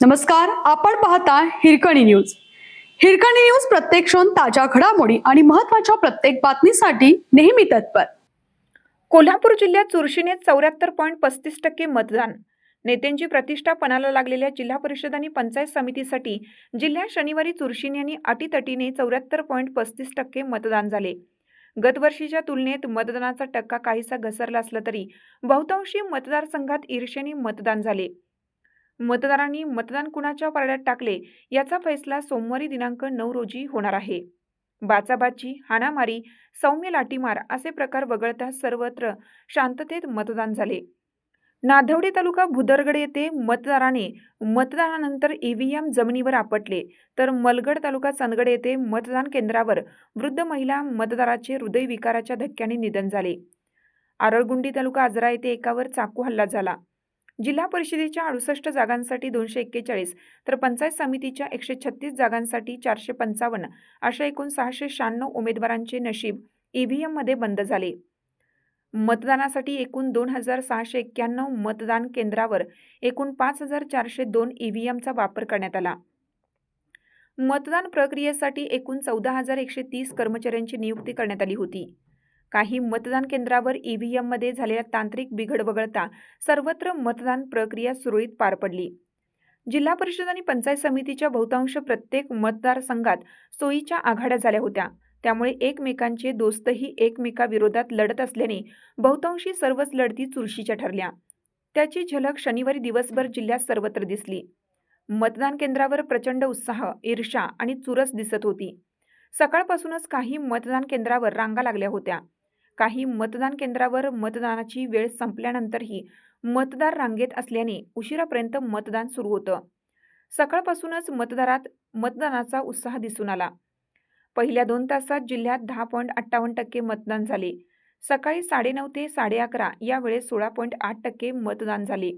नमस्कार, आपण पाहता हिरकणी न्यूज. हिरकणी न्यूज प्रत्येक क्षण ताज्या घडामोडी आणि महत्त्वाच्या प्रत्येक बातमीसाठी नेहमी तत्पर. कोल्हापूर जिल्ह्यात चुरशीने 74.35% मतदान. नेत्यांची प्रतिष्ठा पणाला लागलेल्या जिल्हा परिषद आणि पंचायत समितीसाठी जिल्ह्यात शनिवारी चुरशीने आणि अटीतटीने 74.35% मतदान झाले. गतवर्षीच्या तुलनेत मतदानाचा टक्का काहीसा घसरला असला तरी बहुतांशी मतदारसंघात ईर्ष्येने मतदान झाले. मतदारांनी मतदान कुणाच्या पारड्यात टाकले याचा फैसला सोमवारी दिनांक 9 रोजी होणार आहे. बाचाबाची, हाणामारी, सौम्य लाठीमार असे प्रकार वगळता सर्वत्र शांततेत मतदान झाले. नाधवडी तालुका भुदरगड येथे मतदाराने मतदानानंतर ईव्हीएम जमिनीवर आपटले, तर मलगड तालुका चंदगड येथे मतदान केंद्रावर वृद्ध महिला मतदाराचे हृदयविकाराच्या धक्क्याने निधन झाले. आरळगुंडी तालुका आजरा येथे एकावर चाकू हल्ला झाला. जिल्हा परिषदेच्या 68 जागांसाठी 241 तर पंचायत समितीच्या 136 जागांसाठी 455 अशा एकूण 696 उमेदवारांचे नशीब ईव्हीएममध्ये बंद झाले. मतदानासाठी एकूण 2691 मतदान केंद्रावर एकूण 5402 ईव्हीएमचा वापर करण्यात आला. मतदान प्रक्रियेसाठी एकूण 14130 कर्मचाऱ्यांची नियुक्ती करण्यात आली होती. काही मतदान केंद्रावर ईव्हीएममध्ये झालेल्या तांत्रिक बिघड वगळता सर्वत्र मतदान प्रक्रिया सुरळीत पार पडली. जिल्हा परिषद आणि पंचायत समितीच्या बहुतांश प्रत्येक मतदारसंघात सोयीच्या आघाड्या झाल्या होत्या. त्यामुळे एकमेकांचे दोस्तही एकमेकाविरोधात लढत असल्याने बहुतांशी सर्वच लढती चुरशीच्या ठरल्या. त्याची झलक शनिवारी दिवसभर जिल्ह्यात सर्वत्र दिसली. मतदान केंद्रावर प्रचंड उत्साह, ईर्ष्या आणि चुरस दिसत होती. सकाळपासूनच काही मतदान केंद्रावर रांगा लागल्या होत्या. काही मतदान केंद्रावर मतदानाची वेळ संपल्यानंतरही मतदार रांगेत असल्याने उशिरापर्यंत मतदान सुरू होतं. सकाळपासूनच मतदारात मतदानाचा उत्साह दिसून आला. पहिल्या 2 तासात जिल्ह्यात 10.58% मतदान झाले. सकाळी 9:30 ते 11:30 या वेळेत 16.8% मतदान झाले.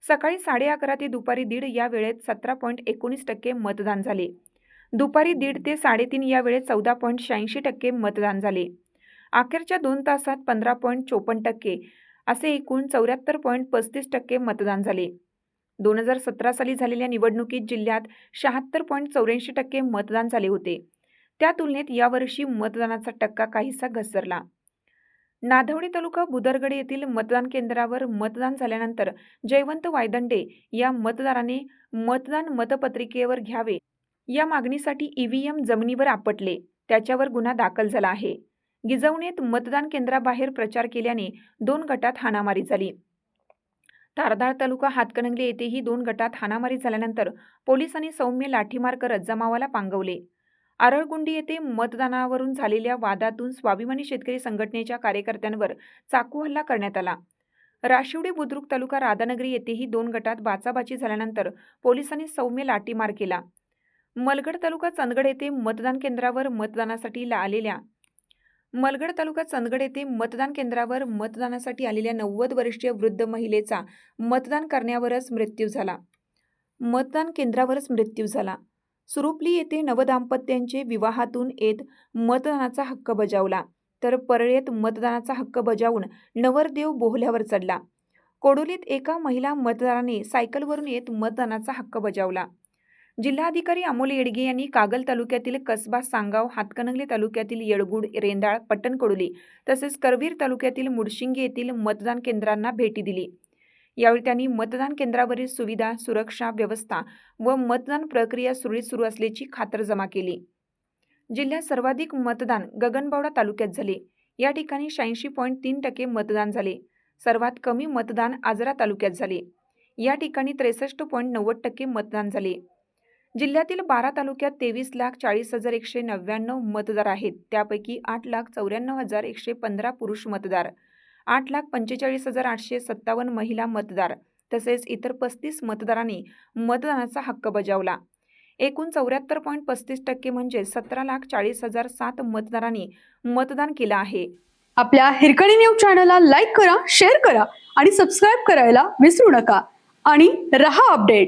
सकाळी 11:30 ते दुपारी 1:30 या वेळेत 17.19% मतदान झाले. दुपारी 1:30 ते 3:30 या वेळेत 14.86% मतदान झाले. अखेरच्या 2 तासात 15.54% असे एकूण 74.35% मतदान झाले. 2017 साली झालेल्या निवडणुकीत जिल्ह्यात 76.84% मतदान झाले होते. त्या तुलनेत यावर्षी मतदानाचा टक्का काहीसा घसरला. नाधवडी तालुका भुदरगड येथील मतदान केंद्रावर मतदान झाल्यानंतर जयवंत वायदंडे या मतदाराने मतदान मतपत्रिकेवर घ्यावे या मागणीसाठी ईव्हीएम जमिनीवर आपटले. त्याच्यावर गुन्हा दाखल झाला आहे. गिजवणीत मतदान केंद्राबाहेर प्रचार केल्याने 2 गटात हाणामारी झाली. तारदाळ तालुका हातकणंगले येथेही 2 गटात हाणामारी झाल्यानंतर पोलिसांनी सौम्य लाठीमार करत जमावाला पांगवले. आरळगुंडी येथे मतदानावरून झालेल्या वादातून स्वाभिमानी शेतकरी संघटनेच्या कार्यकर्त्यांवर चाकू हल्ला करण्यात आला. राशिवडी बुद्रुक तालुका राधानगरी येथेही 2 गटात बाचाबाची झाल्यानंतर पोलिसांनी सौम्य लाठीमार केला. मलगड तालुका चंदगड येथे मतदान केंद्रावर मतदानासाठी आलेल्या 90 वर्षीय वृद्ध महिलेचा मतदान केंद्रावरच मृत्यू झाला. सुरुपली येथे नवदाम्पत्यांचे विवाहातून येत मतदानाचा हक्क बजावला, तर परळीत मतदानाचा हक्क बजावून नवरदेव बोहल्यावर चढला. कोडोलीत एका महिला मतदाराने सायकलवरून येत मतदानाचा हक्क बजावला. जिल्हाधिकारी अमोल येडगे यांनी कागल तालुक्यातील कसबा सांगाव, हातकणंगले तालुक्यातील येळगुड, रेंदाळ, पट्टणकोडोली तसेच करवीर तालुक्यातील मुडशिंगे येथील मतदान केंद्रांना भेटी दिली. यावेळी त्यांनी मतदान केंद्रावरील सुविधा, सुरक्षा व्यवस्था व मतदान प्रक्रिया सुरळीत सुरू असल्याची खातरजमा केली. जिल्ह्यात सर्वाधिक मतदान गगनबावडा तालुक्यात झाले. या ठिकाणी 86.3% मतदान झाले. सर्वात कमी मतदान आजरा तालुक्यात झाले. या ठिकाणी 63.90% मतदान झाले. जिल्ह्यातील 12 तालुक्यात 23,40,199 मतदार आहेत. त्यापैकी 8,94,115 पुरुष मतदार, 8,45,857 महिला मतदार तसेच इतर 35 मतदारांनी मतदानाचा हक्क बजावला. एकूण 74.35% म्हणजे 17,40,007 मतदारांनी मतदान केलं आहे. आपल्या हिरकणी न्यूज चॅनलला लाईक करा, शेअर करा आणि सबस्क्राईब करायला विसरू नका आणि रहा अपडेट.